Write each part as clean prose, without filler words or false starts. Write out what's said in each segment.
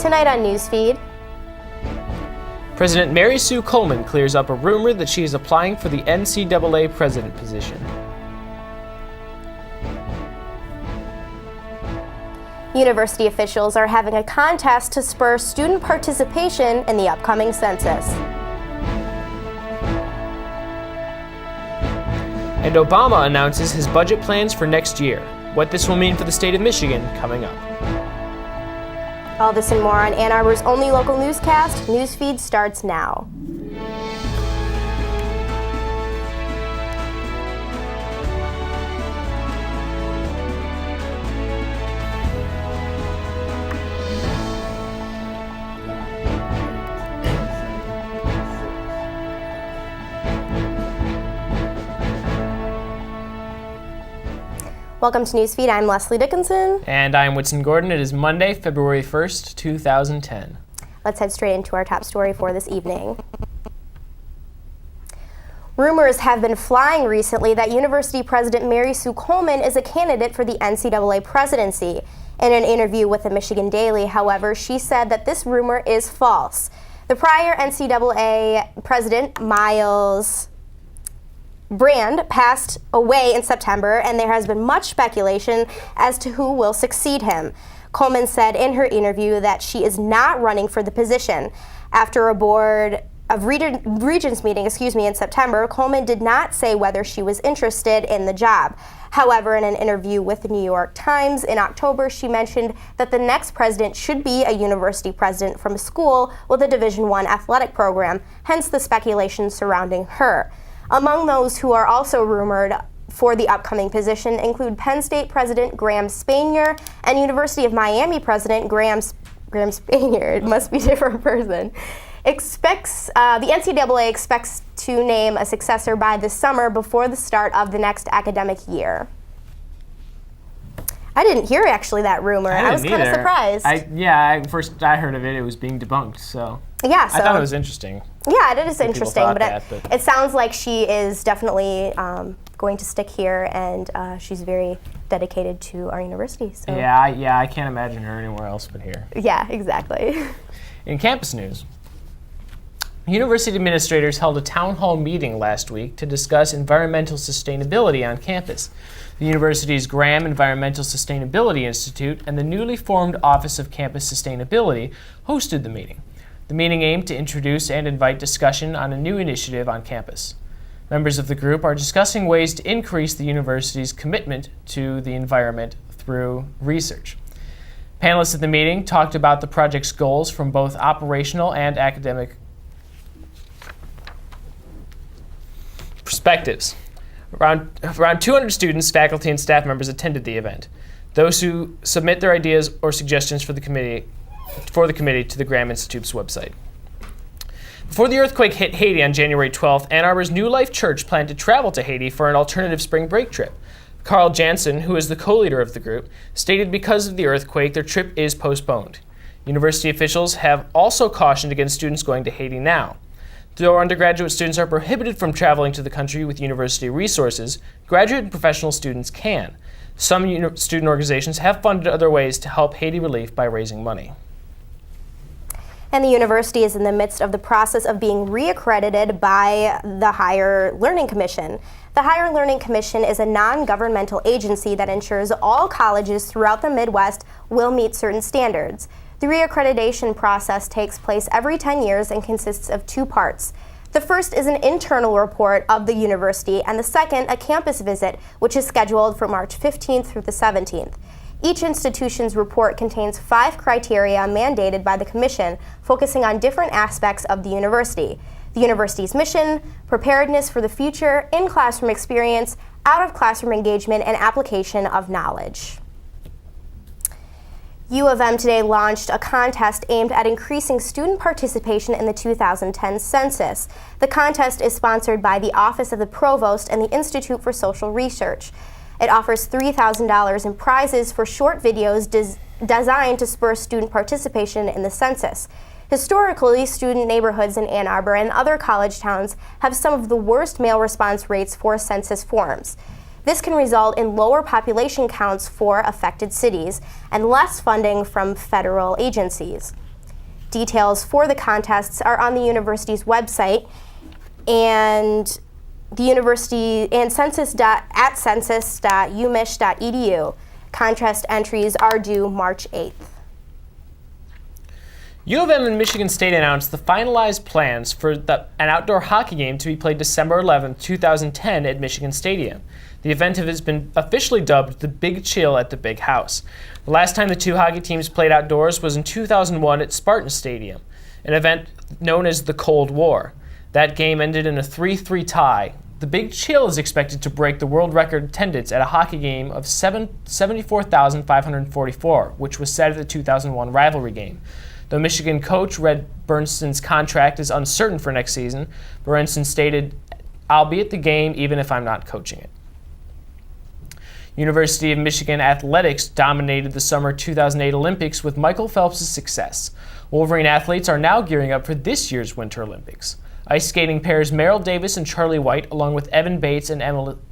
Tonight on Newsfeed. President Mary Sue Coleman clears up a rumor that she is applying for the NCAA president position. University officials are having a contest to spur student participation in the upcoming census. And Obama announces his budget plans for next year. What this will mean for the state of Michigan coming up. All this and more on Ann Arbor's only local newscast. Newsfeed starts now. Welcome to Newsfeed. I'm Leslie Dickinson. And I'm Whitson Gordon. It is Monday, February 1st, 2010. Let's head straight into our top story for this evening. Rumors have been flying recently that University President Mary Sue Coleman is a candidate for the NCAA presidency. In an interview with the Michigan Daily, however, she said that this rumor is false. The prior NCAA president, Miles Brand, passed away in September, and there has been much speculation as to who will succeed him. Coleman said in her interview that she is not running for the position. After a board of regents meeting, in September, Coleman did not say whether she was interested in the job. However, in an interview with the New York Times in October, she mentioned that the next president should be a university president from a school with a Division I athletic program, hence the speculation surrounding her. Among those who are also rumored for the upcoming position include Penn State President Graham Spanier and University of Miami President Graham Spanier. It must be a different person. The NCAA expects to name a successor by this summer before the start of the next academic year. I didn't hear actually that rumor. I was kind of surprised. First I heard of it, it was being debunked. So I thought it was interesting. Yeah, it is interesting, but it sounds like she is definitely going to stick here, and she's very dedicated to our university. So. Yeah, I can't imagine her anywhere else but here. Yeah, exactly. In campus news, university administrators held a town hall meeting last week to discuss environmental sustainability on campus. The university's Graham Environmental Sustainability Institute and the newly formed Office of Campus Sustainability hosted the meeting. The meeting aimed to introduce and invite discussion on a new initiative on campus. Members of the group are discussing ways to increase the university's commitment to the environment through research. Panelists at the meeting talked about the project's goals from both operational and academic perspectives. Around 200 students, faculty, and staff members attended the event. Those who submit their ideas or suggestions for the committee to the Graham Institute's website. Before the earthquake hit Haiti on January 12th, Ann Arbor's New Life Church planned to travel to Haiti for an alternative spring break trip. Carl Jansen, who is the co-leader of the group, stated because of the earthquake, their trip is postponed. University officials have also cautioned against students going to Haiti now. Though undergraduate students are prohibited from traveling to the country with university resources, graduate and professional students can. Some student organizations have funded other ways to help Haiti relief by raising money. And the university is in the midst of the process of being reaccredited by the Higher Learning Commission. The Higher Learning Commission is a non-governmental agency that ensures all colleges throughout the Midwest will meet certain standards. The reaccreditation process takes place every 10 years and consists of two parts. The first is an internal report of the university, and the second, a campus visit, which is scheduled for March 15th through the 17th. Each institution's report contains 5 criteria mandated by the Commission, focusing on different aspects of the university. The university's mission, preparedness for the future, in-classroom experience, out-of-classroom engagement, and application of knowledge. U of M today launched a contest aimed at increasing student participation in the 2010 census. The contest is sponsored by the Office of the Provost and the Institute for Social Research. It offers $3,000 in prizes for short videos designed to spur student participation in the census. Historically, student neighborhoods in Ann Arbor and other college towns have some of the worst mail response rates for census forms. This can result in lower population counts for affected cities and less funding from federal agencies. details for the contests are on the university's website, and the university and census.umich.edu. Contest entries are due March 8th. U of M and Michigan State announced the finalized plans for an outdoor hockey game to be played December 11, 2010 at Michigan Stadium. The event has been officially dubbed the Big Chill at the Big House. The last time the two hockey teams played outdoors was in 2001 at Spartan Stadium, an event known as the Cold War. That game ended in a 3-3 tie. The Big Chill is expected to break the world record attendance at a hockey game of 74,544, which was set at the 2001 rivalry game. Though Michigan coach Red Bernstein's contract is uncertain for next season, Bernstein stated, "I'll be at the game even if I'm not coaching it." University of Michigan athletics dominated the summer 2008 Olympics with Michael Phelps' success. Wolverine athletes are now gearing up for this year's Winter Olympics. Ice skating pairs Merrill Davis and Charlie White, along with Evan Bates and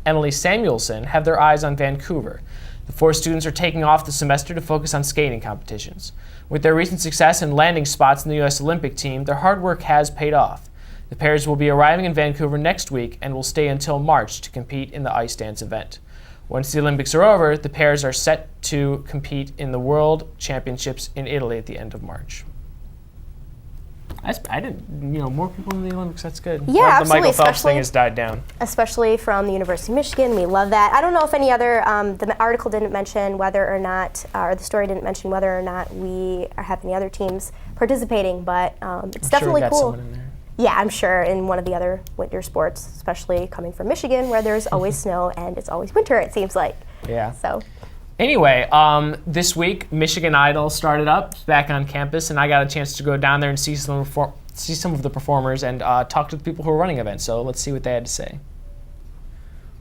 Emily Samuelson, have their eyes on Vancouver. The four students are taking off the semester to focus on skating competitions. With their recent success and landing spots in the U.S. Olympic team, their hard work has paid off. The pairs will be arriving in Vancouver next week and will stay until March to compete in the ice dance event. Once the Olympics are over, the pairs are set to compete in the World Championships in Italy at the end of March. I didn't, more people in the Olympics, that's good. Yeah, the absolutely. Michael Phelps thing has died down. Especially from the University of Michigan. We love that. I don't know if any other, the article didn't mention whether or not, or the story didn't mention whether or not we have any other teams participating, but it's definitely cool. Someone in there. Yeah, I'm sure in one of the other winter sports, especially coming from Michigan where there's always snow and it's always winter, it seems like. Yeah. So. Anyway, this week, Michigan Idol started up back on campus, and I got a chance to go down there and see some of the performers and talk to the people who are running events. So let's see what they had to say.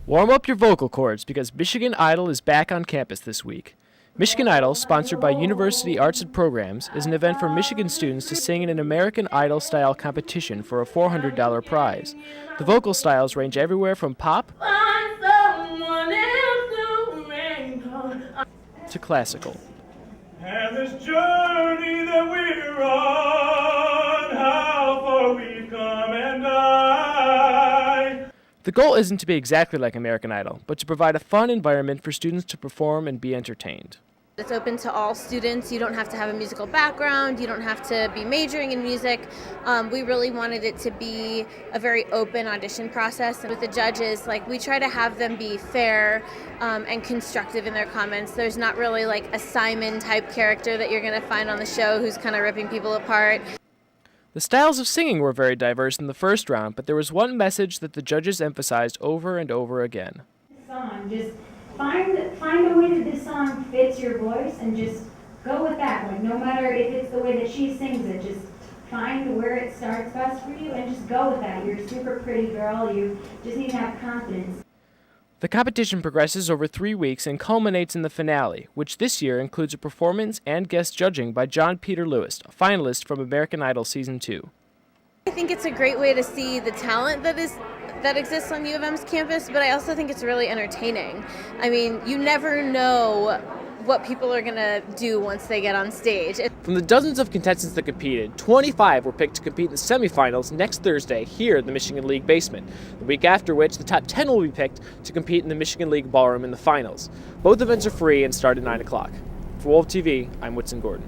Warm up your vocal cords because Michigan Idol is back on campus this week. Michigan Idol, sponsored by University Arts and Programs, is an event for Michigan students to sing in an American Idol-style competition for a $400 prize. The vocal styles range everywhere from pop to classical. And this journey that we're on, how far we've come and I. The goal isn't to be exactly like American Idol, but to provide a fun environment for students to perform and be entertained. It's open to all students. You don't have to have a musical background. You don't have to be majoring in music. We really wanted it to be a very open audition process. And with the judges, we try to have them be fair and constructive in their comments. There's not really a Simon type character that you're going to find on the show who's kind of ripping people apart. The styles of singing were very diverse in the first round, but there was one message that the judges emphasized over and over again. Just find a way that this song fits your voice and just go with that. No matter if it's the way that she sings it, just find where it starts best for you and just go with that. You're a super pretty girl. You just need to have confidence. The competition progresses over 3 weeks and culminates in the finale, which this year includes a performance and guest judging by John Peter Lewis, a finalist from American Idol Season 2. I think it's a great way to see the talent that exists on U of M's campus, but I also think it's really entertaining. I mean, you never know what people are going to do once they get on stage. From the dozens of contestants that competed, 25 were picked to compete in the semifinals next Thursday here in the Michigan League basement, the week after which the top 10 will be picked to compete in the Michigan League ballroom in the finals. Both events are free and start at 9 o'clock. For Wolf TV, I'm Whitson Gordon.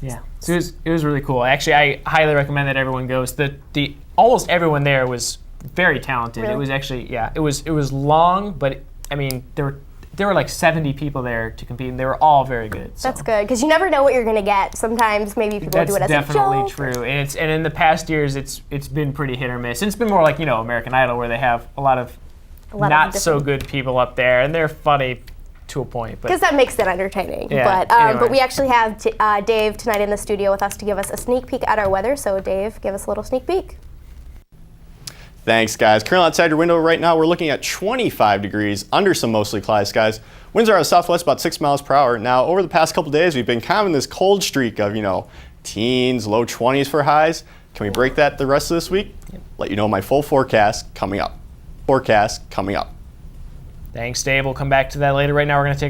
Yeah, so it was really cool. Actually, I highly recommend that everyone goes. The almost everyone there was very talented. Really? It was actually, it was long, but there were like 70 people there to compete, and they were all very good. So. That's good, because you never know what you're going to get. Sometimes maybe people do it as a joke. That's definitely true, and in the past years, it's been pretty hit or miss. And it's been more like American Idol, where they have a lot of not so good people up there, and they're funny to a point. Because that makes it entertaining. Yeah, But we actually have Dave tonight in the studio with us to give us a sneak peek at our weather. So Dave, give us a little sneak peek. Thanks, guys. Currently outside your window right now, we're looking at 25 degrees under some mostly cloudy skies. Winds are out of southwest about 6 miles per hour. Now, over the past couple days, we've been kind of in this cold streak of, teens, low 20s for highs. Can we break that the rest of this week? Yep. Let you know my full forecast coming up. Thanks, Dave. We'll come back to that later. Right now, we're going to take